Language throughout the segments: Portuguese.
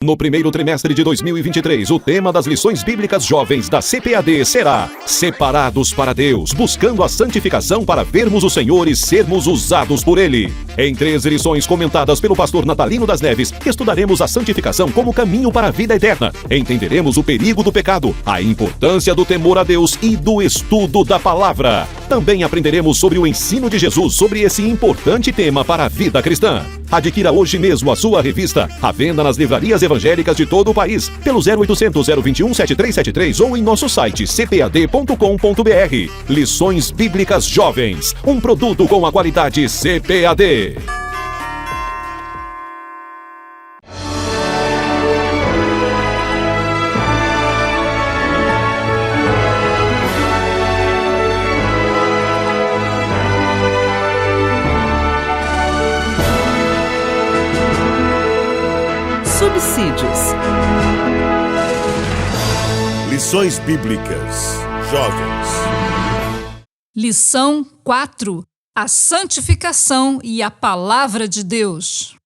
No primeiro trimestre de 2023, o tema das lições bíblicas jovens da CPAD será Separados para Deus, buscando a santificação para vermos o Senhor e sermos usados por Ele. Em 13 lições comentadas pelo pastor Natalino das Neves, estudaremos a santificação como caminho para a vida eterna. Entenderemos o perigo do pecado, a importância do temor a Deus e do estudo da palavra. Também aprenderemos sobre o ensino de Jesus sobre esse importante tema para a vida cristã. Adquira hoje mesmo a sua revista, à venda nas livrarias evangélicas de todo o país, pelo 0800 021 7373 ou em nosso site cpad.com.br. Lições Bíblicas Jovens, um produto com a qualidade CPAD. Subsídios. Lições Bíblicas Jovens. Lição 4. A santificação e a palavra de Deus.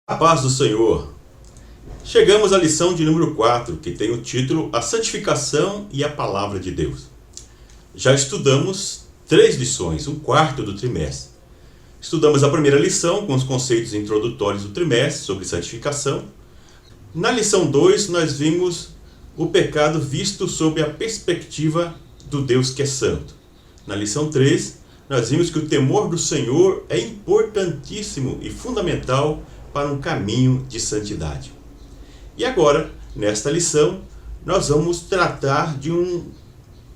A paz do Senhor. Chegamos à lição de número 4, que tem o título A Santificação e a Palavra de Deus. Já estudamos 3 lições, um quarto do trimestre. Estudamos a primeira lição com os conceitos introdutórios do trimestre sobre santificação. Na lição 2, nós vimos o pecado visto sob a perspectiva do Deus que é santo. Na lição 3, nós vimos que o temor do Senhor é importantíssimo e fundamental para um caminho de santidade. E agora, nesta lição, nós vamos tratar de um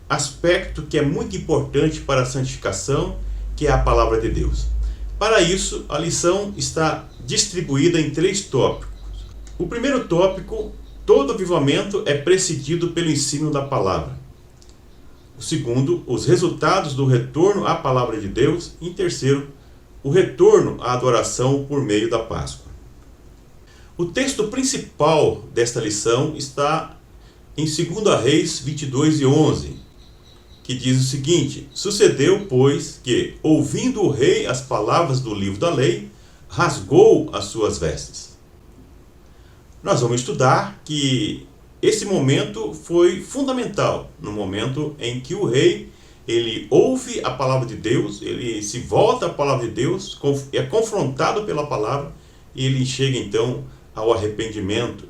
aspecto que é muito importante para a santificação, que é a palavra de Deus. Para isso, a lição está distribuída em 3 tópicos. O primeiro tópico, todo avivamento é precedido pelo ensino da palavra. O segundo, os resultados do retorno à palavra de Deus. E em terceiro, o retorno à adoração por meio da Páscoa. O texto principal desta lição está em 2 Reis 22:11. Que diz o seguinte: Sucedeu, pois, que, ouvindo o rei as palavras do livro da lei, rasgou as suas vestes. Nós vamos estudar que esse momento foi fundamental, no momento em que o rei, ele ouve a palavra de Deus, ele se volta à palavra de Deus, é confrontado pela palavra, e ele chega então ao arrependimento.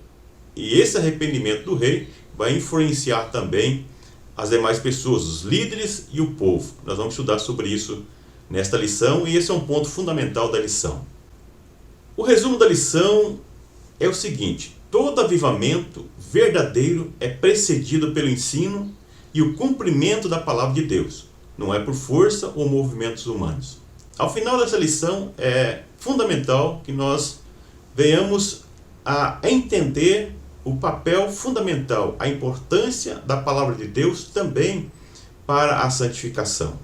E esse arrependimento do rei vai influenciar também as demais pessoas, os líderes e o povo. Nós vamos estudar sobre isso nesta lição, e esse é um ponto fundamental da lição. O resumo da lição é o seguinte: todo avivamento verdadeiro é precedido pelo ensino e o cumprimento da palavra de Deus. Não é por força ou movimentos humanos. Ao final dessa lição, é fundamental que nós venhamos a entender o papel fundamental, a importância da palavra de Deus também para a santificação.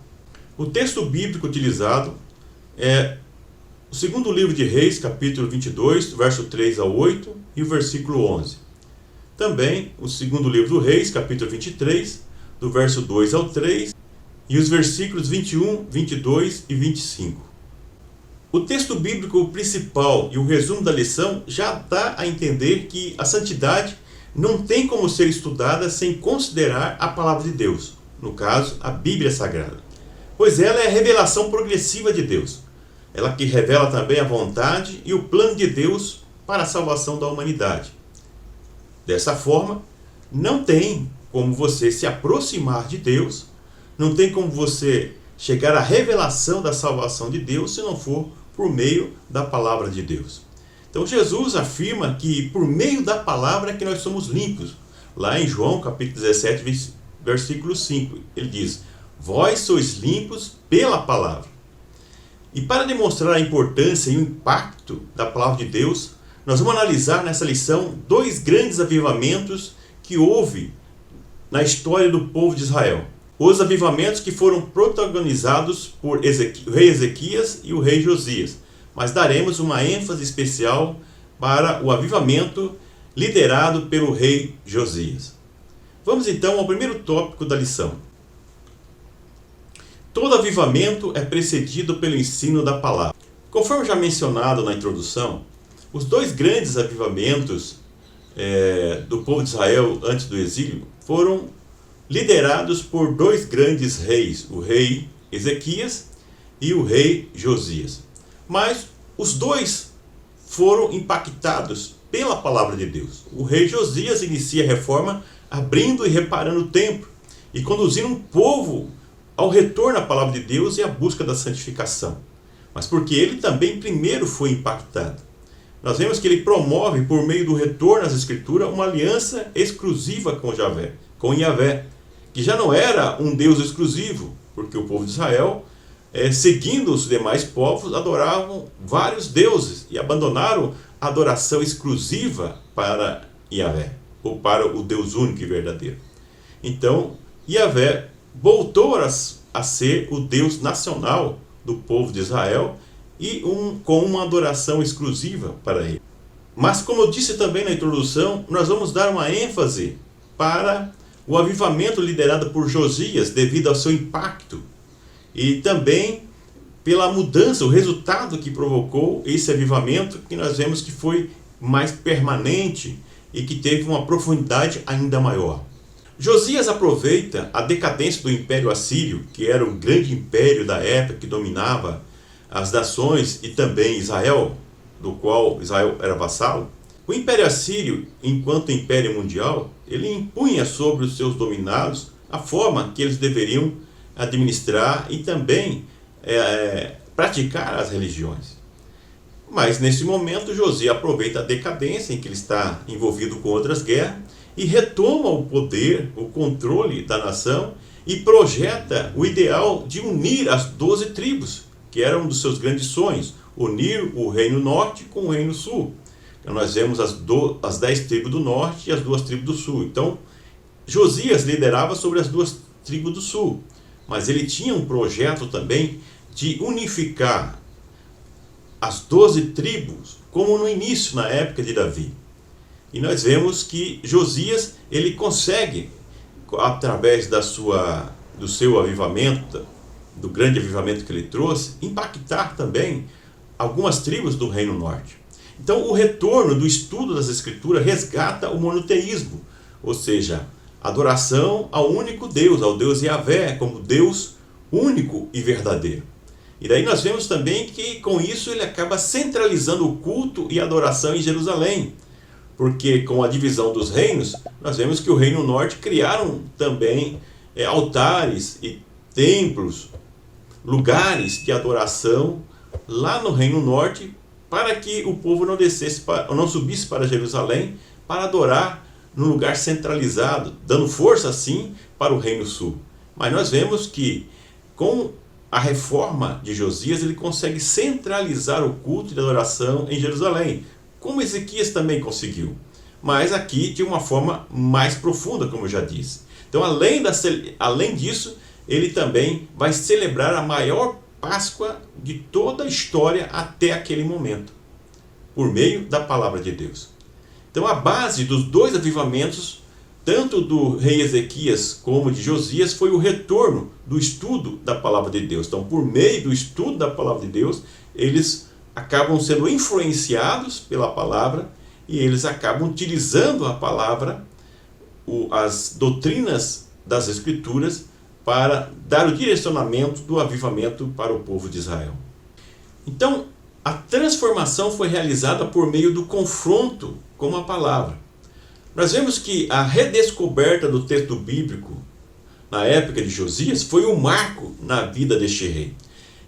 O texto bíblico utilizado é o segundo livro de Reis, capítulo 22, verso 3 ao 8 e o versículo 11. Também o segundo livro do Reis, capítulo 23, do verso 2 ao 3 e os versículos 21, 22 e 25. O texto bíblico principal e o resumo da lição já dá a entender que a santidade não tem como ser estudada sem considerar a palavra de Deus, no caso, a Bíblia Sagrada, pois ela é a revelação progressiva de Deus, ela que revela também a vontade e o plano de Deus para a salvação da humanidade. Dessa forma, não tem como você se aproximar de Deus, não tem como você chegar à revelação da salvação de Deus se não for por meio da palavra de Deus. Então Jesus afirma que por meio da palavra é que nós somos limpos. Lá em João capítulo 17, versículo 5, ele diz: Vós sois limpos pela palavra. E para demonstrar a importância e o impacto da palavra de Deus, nós vamos analisar nessa lição 2 grandes avivamentos que houve na história do povo de Israel. Os avivamentos que foram protagonizados por o rei Ezequias e o rei Josias. Mas daremos uma ênfase especial para o avivamento liderado pelo rei Josias. Vamos então ao primeiro tópico da lição. Todo avivamento é precedido pelo ensino da palavra. Conforme já mencionado na introdução, Os dois grandes avivamentos do povo de Israel antes do exílio foram liderados por dois grandes reis, o rei Ezequias e o rei Josias. Mas os dois foram impactados pela palavra de Deus. O rei Josias inicia a reforma abrindo e reparando o templo e conduzindo um povo ao retorno à palavra de Deus e à busca da santificação. Mas porque ele também primeiro foi impactado. Nós vemos que ele promove, por meio do retorno às Escrituras, uma aliança exclusiva com Yahvé, que já não era um Deus exclusivo, porque o povo de Israel, seguindo os demais povos, adoravam vários deuses e abandonaram a adoração exclusiva para Yahvé, ou para o Deus único e verdadeiro. Então, Yahvé voltou a ser o Deus nacional do povo de Israel e com uma adoração exclusiva para ele. Mas, como eu disse também na introdução, nós vamos dar uma ênfase para o avivamento liderado por Josias devido ao seu impacto e também pela mudança, o resultado que provocou esse avivamento, que nós vemos que foi mais permanente e que teve uma profundidade ainda maior. Josias aproveita a decadência do Império Assírio, que era o grande império da época que dominava as nações e também Israel, do qual Israel era vassalo. O Império Assírio, enquanto Império Mundial, ele impunha sobre os seus dominados a forma que eles deveriam administrar e também praticar as religiões. Mas nesse momento Josias aproveita a decadência em que ele está envolvido com outras guerras e retoma o poder, o controle da nação e projeta o ideal de unir as 12 tribos, que era um dos seus grandes sonhos, unir o Reino Norte com o Reino Sul. Então nós vemos as 10 tribos do Norte e as 2 tribos do Sul. Então Josias liderava sobre as 2 tribos do Sul, mas ele tinha um projeto também de unificar as 12 tribos, como no início, na época de Davi. E nós vemos que Josias, ele consegue, através do seu avivamento, do grande avivamento que ele trouxe, impactar também algumas tribos do Reino Norte. Então, o retorno do estudo das Escrituras resgata o monoteísmo, ou seja, adoração ao único Deus, ao Deus Yahvé, como Deus único e verdadeiro. E daí nós vemos também que com isso ele acaba centralizando o culto e a adoração em Jerusalém, porque com a divisão dos reinos, nós vemos que o Reino Norte criaram também altares e templos, lugares de adoração lá no Reino Norte, para que o povo não subisse para Jerusalém para adorar num lugar centralizado, dando força assim para o Reino Sul. Mas nós vemos que com a reforma de Josias ele consegue centralizar o culto e a adoração em Jerusalém, como Ezequias também conseguiu, mas aqui de uma forma mais profunda, como eu já disse. Então, além disso, ele também vai celebrar a maior Páscoa de toda a história até aquele momento, por meio da palavra de Deus. Então, a base dos dois avivamentos, tanto do rei Ezequias como de Josias, foi o retorno do estudo da palavra de Deus. Então, por meio do estudo da palavra de Deus, eles acabam sendo influenciados pela palavra e eles acabam utilizando a palavra, as doutrinas das Escrituras, para dar o direcionamento do avivamento para o povo de Israel. Então, a transformação foi realizada por meio do confronto com a palavra. Nós vemos que a redescoberta do texto bíblico na época de Josias foi um marco na vida deste rei.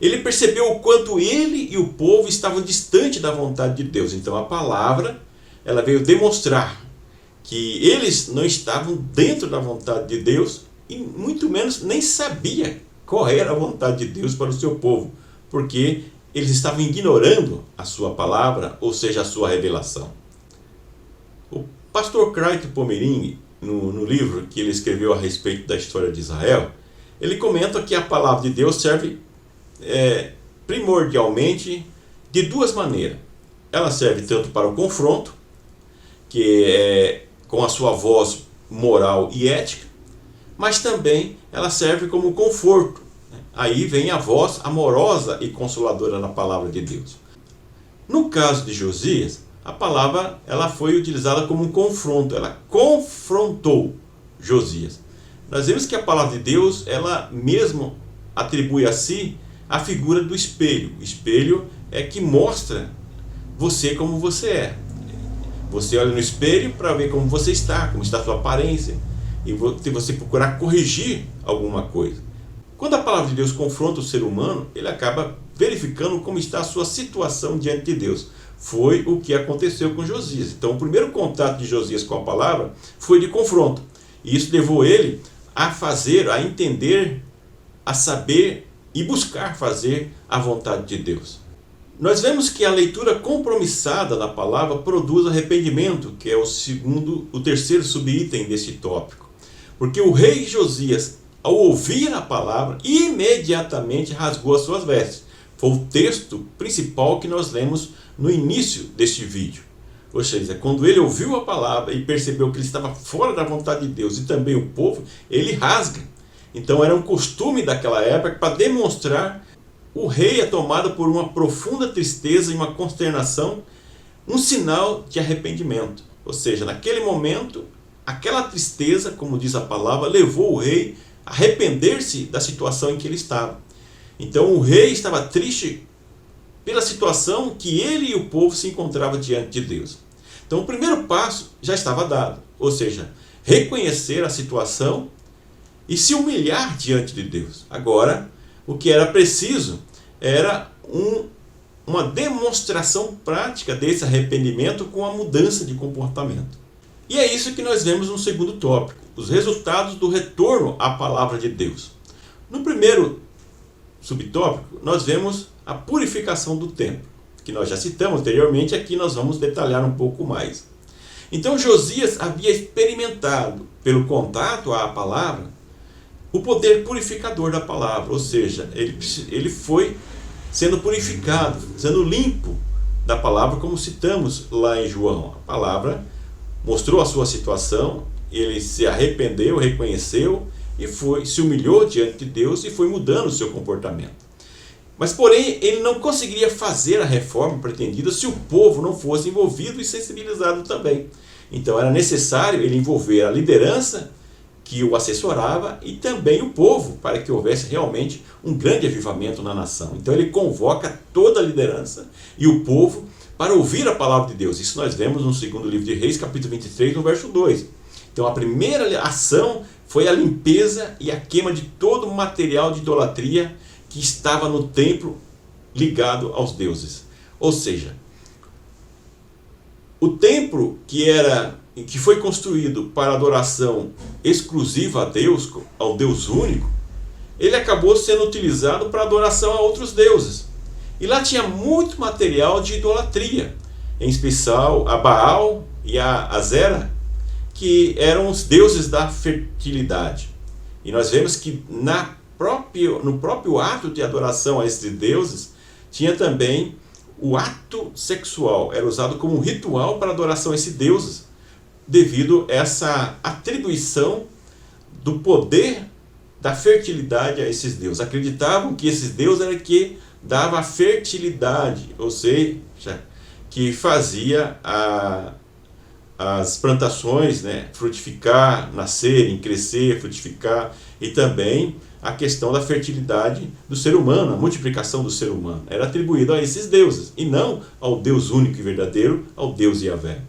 Ele percebeu o quanto ele e o povo estavam distantes da vontade de Deus. Então a palavra, ela veio demonstrar que eles não estavam dentro da vontade de Deus e muito menos nem sabia qual era a vontade de Deus para o seu povo, porque eles estavam ignorando a sua palavra, ou seja, a sua revelação. O pastor Craito Pomerini, no livro que ele escreveu a respeito da história de Israel, ele comenta que a palavra de Deus serve primordialmente de duas maneiras. Ela serve tanto para o confronto, que é com a sua voz moral e ética, mas também ela serve como conforto. Aí vem a voz amorosa e consoladora na palavra de Deus. No caso de Josias, a palavra ela foi utilizada como um confronto, ela confrontou Josias. Nós vemos que a palavra de Deus, ela mesmo atribui a si a figura do espelho. O espelho é que mostra você como você é. Você olha no espelho para ver como você está, como está a sua aparência, e você procurar corrigir alguma coisa. Quando a palavra de Deus confronta o ser humano, ele acaba verificando como está a sua situação diante de Deus. Foi o que aconteceu com Josias. Então, o primeiro contato de Josias com a palavra foi de confronto. E isso levou ele a fazer, a entender, a saber e buscar fazer a vontade de Deus. Nós vemos que a leitura compromissada da palavra produz arrependimento, que é o terceiro subitem desse tópico. Porque o rei Josias, ao ouvir a palavra, imediatamente rasgou as suas vestes. Foi o texto principal que nós lemos no início deste vídeo. Ou seja, quando ele ouviu a palavra e percebeu que ele estava fora da vontade de Deus e também o povo, ele rasga. Então era um costume daquela época para demonstrar o rei é tomado por uma profunda tristeza e uma consternação, um sinal de arrependimento. Ou seja, naquele momento, aquela tristeza, como diz a palavra, levou o rei a arrepender-se da situação em que ele estava. Então o rei estava triste pela situação que ele e o povo se encontravam diante de Deus. Então o primeiro passo já estava dado, ou seja, reconhecer a situação e se humilhar diante de Deus. Agora, o que era preciso era uma demonstração prática desse arrependimento com a mudança de comportamento. E é isso que nós vemos no segundo tópico, os resultados do retorno à palavra de Deus. No primeiro subtópico, nós vemos a purificação do templo, que nós já citamos anteriormente, aqui nós vamos detalhar um pouco mais. Então Josias havia experimentado, pelo contato à palavra, o poder purificador da palavra, ou seja, ele foi sendo purificado, sendo limpo da palavra, como citamos lá em João. A palavra mostrou a sua situação, ele se arrependeu, reconheceu e se humilhou diante de Deus e foi mudando o seu comportamento. Mas, porém, ele não conseguiria fazer a reforma pretendida se o povo não fosse envolvido e sensibilizado também. Então, era necessário ele envolver a liderança que o assessorava e também o povo, para que houvesse realmente um grande avivamento na nação. Então, ele convoca toda a liderança e o povo para ouvir a palavra de Deus. Isso nós vemos no segundo livro de Reis, capítulo 23, no verso 2. Então, a primeira ação foi a limpeza e a queima de todo o material de idolatria que estava no templo ligado aos deuses. Ou seja, o templo que foi construído para adoração exclusiva a Deus, ao Deus único, ele acabou sendo utilizado para adoração a outros deuses. E lá tinha muito material de idolatria, em especial a Baal e a Azera, que eram os deuses da fertilidade. E nós vemos que no próprio ato de adoração a esses deuses, tinha também o ato sexual, era usado como um ritual para adoração a esses deuses, devido a essa atribuição do poder da fertilidade a esses deuses. Acreditavam que esses deuses eram que dava a fertilidade, ou seja, que fazia as plantações, frutificar, nascerem, crescer, frutificar, e também a questão da fertilidade do ser humano, a multiplicação do ser humano. Era atribuído a esses deuses, e não ao Deus único e verdadeiro, ao Deus Yahvé.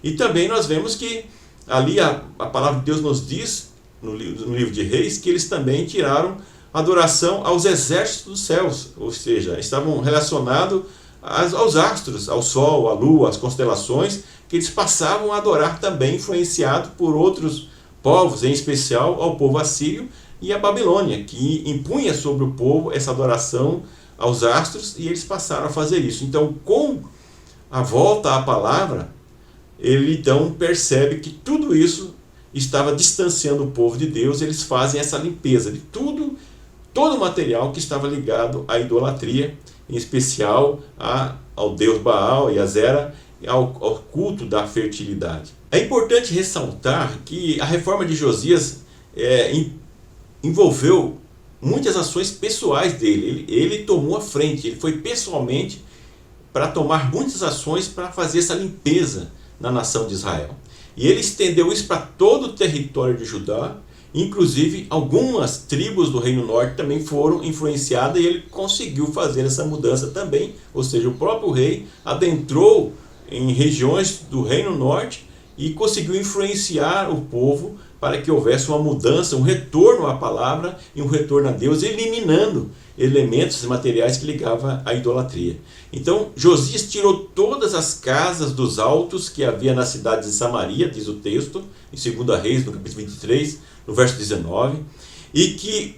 E também nós vemos que ali a palavra de Deus nos diz, no livro de Reis, que eles também tiraram adoração aos exércitos dos céus, ou seja, estavam relacionados aos astros, ao sol, à lua, às constelações, que eles passavam a adorar também, influenciado por outros povos, em especial ao povo assírio e a Babilônia, que impunha sobre o povo essa adoração aos astros, e eles passaram a fazer isso. Então, com a volta à palavra, ele então percebe que tudo isso estava distanciando o povo de Deus. Eles fazem essa limpeza de todo o material que estava ligado à idolatria, em especial ao deus Baal e Azera, ao culto da fertilidade. É importante ressaltar que a reforma de Josias envolveu muitas ações pessoais dele. Ele tomou a frente, ele foi pessoalmente para tomar muitas ações para fazer essa limpeza na nação de Israel. E ele estendeu isso para todo o território de Judá, inclusive algumas tribos do Reino Norte também foram influenciadas e ele conseguiu fazer essa mudança também, ou seja, o próprio rei adentrou em regiões do Reino Norte e conseguiu influenciar o povo para que houvesse uma mudança, um retorno à palavra e um retorno a Deus, eliminando elementos materiais que ligavam à idolatria. Então Josias tirou todas as casas dos altos que havia na cidade de Samaria, diz o texto, em 2 Reis, no capítulo 23, no verso 19, e que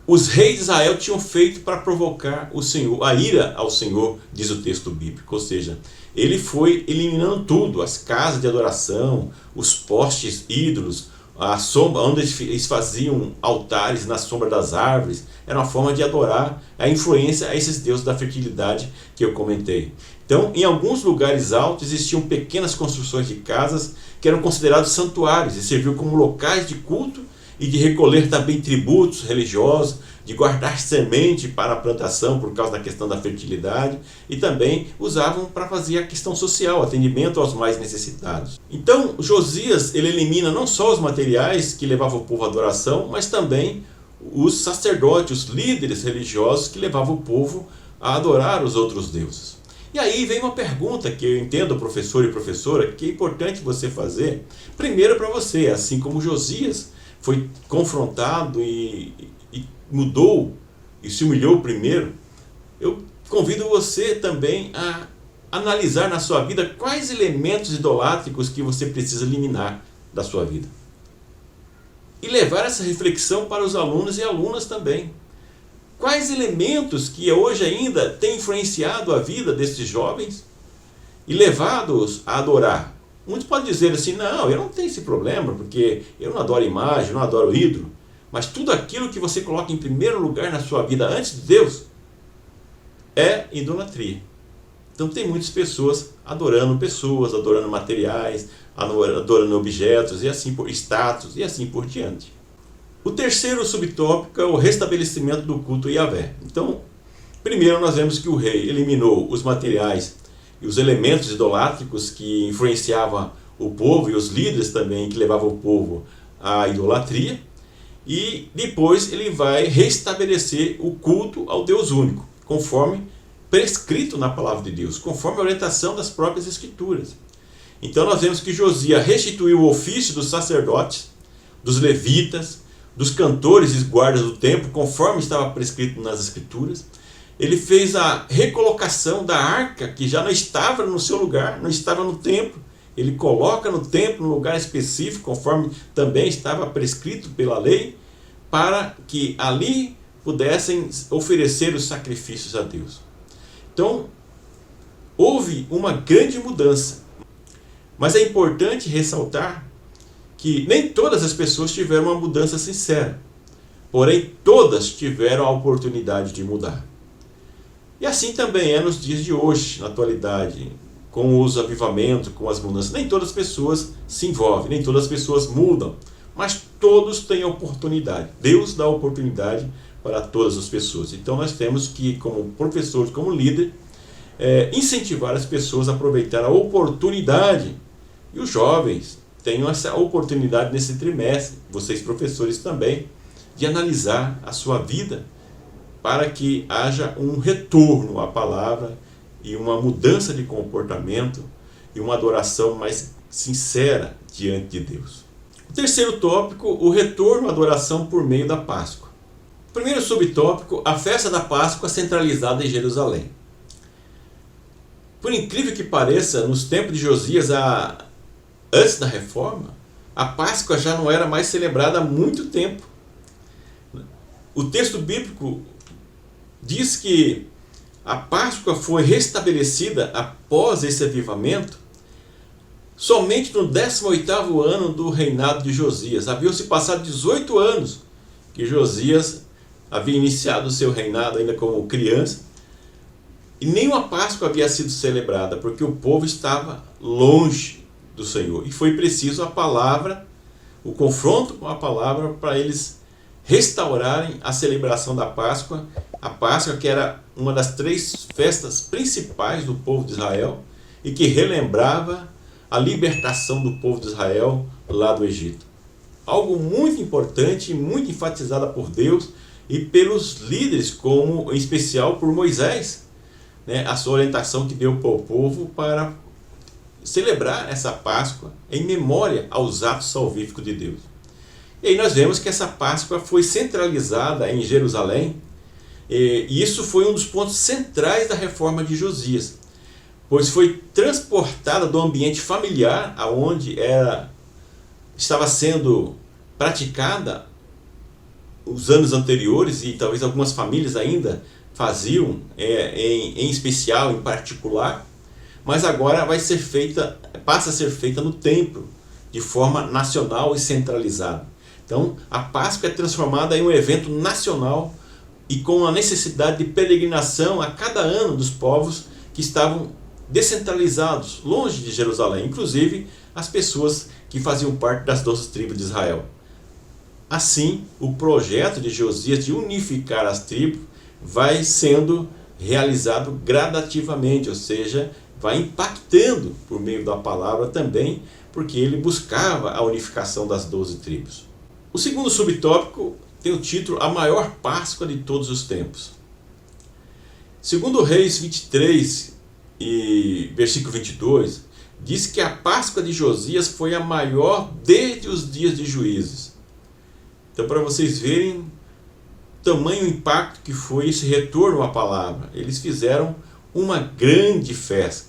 os reis de Israel tinham feito para provocar o Senhor, a ira ao Senhor, diz o texto bíblico. Ou seja, ele foi eliminando tudo, as casas de adoração, os postes ídolos, a sombra, onde eles faziam altares na sombra das árvores, era uma forma de adorar a influência a esses deuses da fertilidade que eu comentei. Então, em alguns lugares altos existiam pequenas construções de casas que eram considerados santuários e serviam como locais de culto e de recolher também tributos religiosos, de guardar semente para a plantação por causa da questão da fertilidade, e também usavam para fazer a questão social, atendimento aos mais necessitados. Então Josias ele elimina não só os materiais que levavam o povo à adoração, mas também os sacerdotes, os líderes religiosos que levavam o povo a adorar os outros deuses. E aí vem uma pergunta que eu entendo, professor e professora, que é importante você fazer, primeiro para você, assim como Josias foi confrontado e mudou e se humilhou primeiro, eu convido você também a analisar na sua vida quais elementos idolátricos que você precisa eliminar da sua vida. E levar essa reflexão para os alunos e alunas também. Quais elementos que hoje ainda têm influenciado a vida desses jovens e levado-os a adorar? Muitos podem dizer assim, não, eu não tenho esse problema, porque eu não adoro imagem, eu não adoro ídolo. Mas tudo aquilo que você coloca em primeiro lugar na sua vida antes de Deus é idolatria. Então tem muitas pessoas, adorando materiais, adorando objetos, e assim por status, e assim por diante. O terceiro subtópico é o restabelecimento do culto a Yahvé. Então, primeiro nós vemos que o rei eliminou os materiais e os elementos idolátricos que influenciavam o povo e os líderes também que levavam o povo à idolatria. E depois ele vai restabelecer o culto ao Deus único, conforme prescrito na palavra de Deus, conforme a orientação das próprias Escrituras. Então nós vemos que Josias restituiu o ofício dos sacerdotes, dos levitas, dos cantores e guardas do templo, conforme estava prescrito nas Escrituras. Ele fez a recolocação da arca, que já não estava no seu lugar, não estava no templo. Ele coloca no templo, num lugar específico, conforme também estava prescrito pela lei, para que ali pudessem oferecer os sacrifícios a Deus. Então, houve uma grande mudança. Mas é importante ressaltar que nem todas as pessoas tiveram uma mudança sincera. Porém, todas tiveram a oportunidade de mudar. E assim também é nos dias de hoje, na atualidade, com os avivamentos, com as mudanças. Nem todas as pessoas se envolvem, nem todas as pessoas mudam, mas todos têm a oportunidade. Deus dá oportunidade para todas as pessoas. Então nós temos que, como professores, como líder, incentivar as pessoas a aproveitar a oportunidade. E os jovens tenham essa oportunidade nesse trimestre, vocês professores também, de analisar a sua vida para que haja um retorno à palavra e uma mudança de comportamento e uma adoração mais sincera diante de Deus. O terceiro tópico, o retorno à adoração por meio da Páscoa. O primeiro subtópico, a festa da Páscoa centralizada em Jerusalém. Por incrível que pareça, nos tempos de Josias, antes da reforma, a Páscoa já não era mais celebrada há muito tempo. O texto bíblico diz que a Páscoa foi restabelecida após esse avivamento somente no 18º ano do reinado de Josias. Haviam-se passado 18 anos que Josias havia iniciado o seu reinado ainda como criança, e nenhuma Páscoa havia sido celebrada, porque o povo estava longe do Senhor. E foi preciso a palavra, o confronto com a palavra, para eles restaurarem a celebração da Páscoa A Páscoa, que era uma das 3 festas principais do povo de Israel e que relembrava a libertação do povo de Israel lá do Egito. Algo muito importante e muito enfatizado por Deus e pelos líderes, como em especial por Moisés, né, a sua orientação que deu para o povo para celebrar essa Páscoa em memória aos atos salvíficos de Deus. E aí nós vemos que essa Páscoa foi centralizada em Jerusalém, e isso foi um dos pontos centrais da reforma de Josias, pois foi transportada do ambiente familiar, aonde estava sendo praticada os anos anteriores, e talvez algumas famílias ainda faziam, em especial, em particular, mas agora passa a ser feita no templo, de forma nacional e centralizada. Então, a Páscoa é transformada em um evento nacional e com a necessidade de peregrinação a cada ano dos povos que estavam descentralizados, longe de Jerusalém, inclusive as pessoas que faziam parte das 12 tribos de Israel. Assim, o projeto de Josias de unificar as tribos vai sendo realizado gradativamente, ou seja, vai impactando por meio da palavra também, porque ele buscava a unificação das 12 tribos. O segundo subtópico tem o título A Maior Páscoa de Todos os Tempos. Segundo Reis 23 e versículo 22, diz que a Páscoa de Josias foi a maior desde os dias de Juízes. Então, para vocês verem o tamanho impacto que foi esse retorno à palavra, eles fizeram uma grande festa.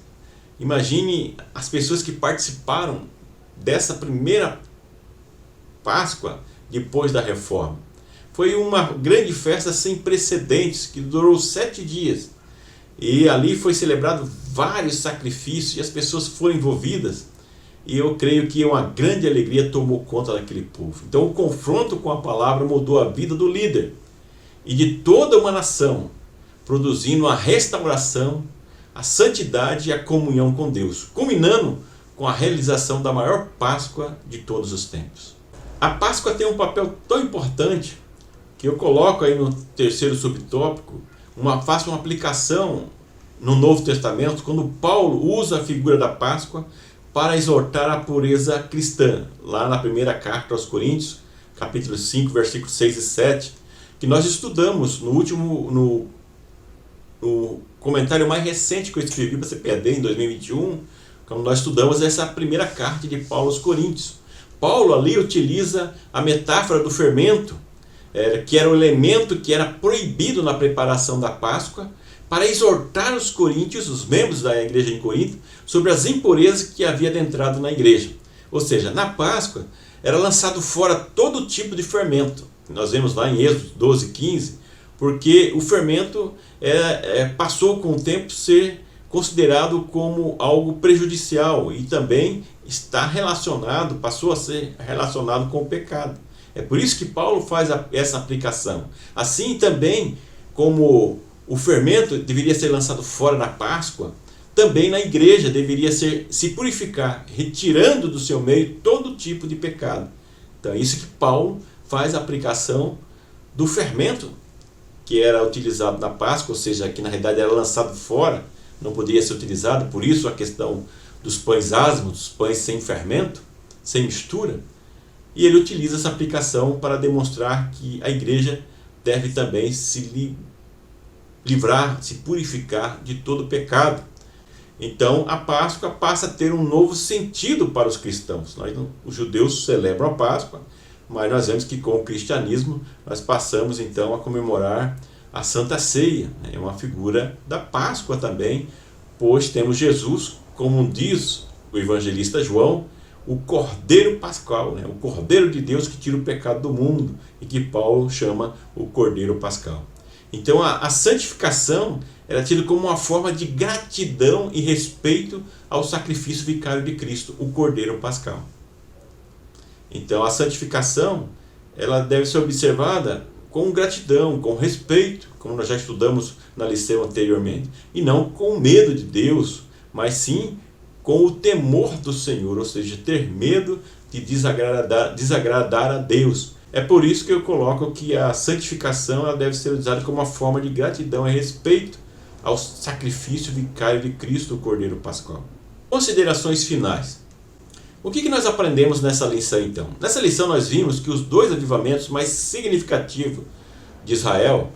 Imagine as pessoas que participaram dessa primeira Páscoa depois da reforma. Foi uma grande festa sem precedentes, que durou 7 dias. E ali foi celebrado vários sacrifícios e as pessoas foram envolvidas. E eu creio que uma grande alegria tomou conta daquele povo. Então o confronto com a palavra mudou a vida do líder e de toda uma nação, produzindo a restauração, a santidade e a comunhão com Deus, culminando com a realização da maior Páscoa de todos os tempos. A Páscoa tem um papel tão importante que eu coloco aí no terceiro subtópico, faço uma aplicação no Novo Testamento, quando Paulo usa a figura da Páscoa para exortar a pureza cristã, lá na primeira carta aos Coríntios, capítulo 5, versículos 6 e 7, que nós estudamos no comentário mais recente que eu escrevi para a CPAD em 2021, quando nós estudamos essa primeira carta de Paulo aos Coríntios. Paulo ali utiliza a metáfora do fermento, que era o elemento que era proibido na preparação da Páscoa, para exortar os coríntios, os membros da igreja em Corinto, sobre as impurezas que havia adentrado na igreja. Ou seja, na Páscoa era lançado fora todo tipo de fermento. Nós vemos lá em Êxodo 12, 15, porque o fermento passou com o tempo a ser considerado como algo prejudicial e também passou a ser relacionado com o pecado. É por isso que Paulo faz essa aplicação. Assim também como o fermento deveria ser lançado fora na Páscoa, também na igreja deveria se purificar, retirando do seu meio todo tipo de pecado. Então é isso que Paulo faz a aplicação do fermento que era utilizado na Páscoa, ou seja, que na realidade era lançado fora, não poderia ser utilizado, por isso a questão dos pães asmos, dos pães sem fermento, sem mistura. E ele utiliza essa aplicação para demonstrar que a igreja deve também se livrar, se purificar de todo pecado. Então a Páscoa passa a ter um novo sentido para os cristãos. Os judeus celebram a Páscoa, mas nós vemos que com o cristianismo nós passamos então a comemorar a Santa Ceia. É uma figura da Páscoa também, pois temos Jesus, como diz o evangelista João, o Cordeiro Pascal, o Cordeiro de Deus que tira o pecado do mundo e que Paulo chama o Cordeiro Pascal. Então a santificação era tida como uma forma de gratidão e respeito ao sacrifício vicário de Cristo, o Cordeiro Pascal. Então a santificação ela deve ser observada com gratidão, com respeito, como nós já estudamos na lição anteriormente, e não com medo de Deus, mas sim com o temor do Senhor, ou seja, ter medo de desagradar a Deus. É por isso que eu coloco que a santificação ela deve ser usada como uma forma de gratidão e respeito ao sacrifício vicário de Cristo, o Cordeiro Pascual. Considerações finais. O que nós aprendemos nessa lição então? Nessa lição nós vimos que os dois avivamentos mais significativos de Israel,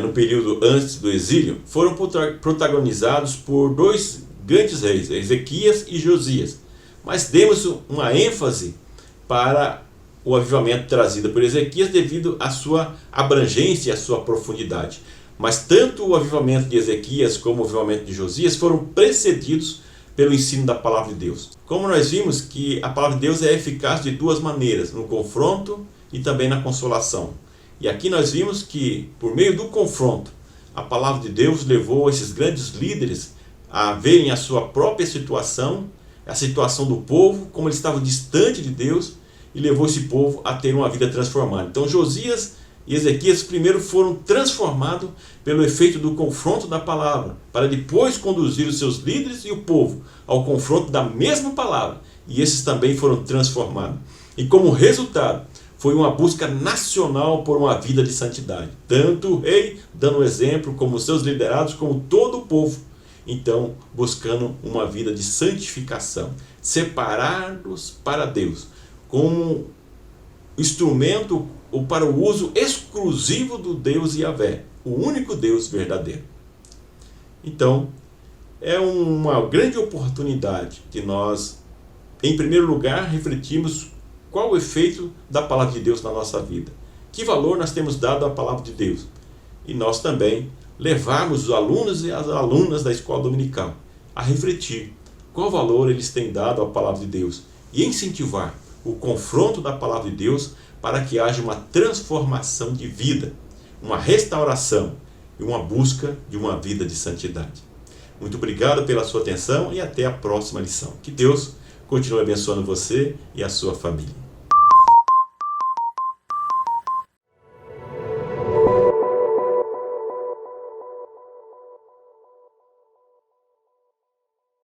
no período antes do exílio, foram protagonizados por dois grandes reis, Ezequias e Josias. Mas demos uma ênfase para o avivamento trazido por Ezequias devido à sua abrangência e à sua profundidade. Mas tanto o avivamento de Ezequias como o avivamento de Josias foram precedidos pelo ensino da palavra de Deus. Como nós vimos que a palavra de Deus é eficaz de duas maneiras, no confronto e também na consolação. E aqui nós vimos que, por meio do confronto, a palavra de Deus levou esses grandes líderes a verem a sua própria situação, a situação do povo, como eles estavam distantes de Deus, e levou esse povo a ter uma vida transformada. Então Josias e Ezequias primeiro foram transformados pelo efeito do confronto da palavra, para depois conduzir os seus líderes e o povo ao confronto da mesma palavra, e esses também foram transformados. E como resultado, foi uma busca nacional por uma vida de santidade. Tanto o rei dando exemplo, como os seus liderados, como todo o povo. Então, buscando uma vida de santificação, separados para Deus, como instrumento ou para o uso exclusivo do Deus Yahvé, o único Deus verdadeiro. Então, é uma grande oportunidade de nós, em primeiro lugar, refletirmos qual o efeito da palavra de Deus na nossa vida. Que valor nós temos dado à palavra de Deus. E nós também levarmos os alunos e as alunas da escola dominical a refletir qual valor eles têm dado à palavra de Deus e incentivar o confronto da palavra de Deus para que haja uma transformação de vida, uma restauração e uma busca de uma vida de santidade. Muito obrigado pela sua atenção e até a próxima lição. Que Deus continue abençoando você e a sua família.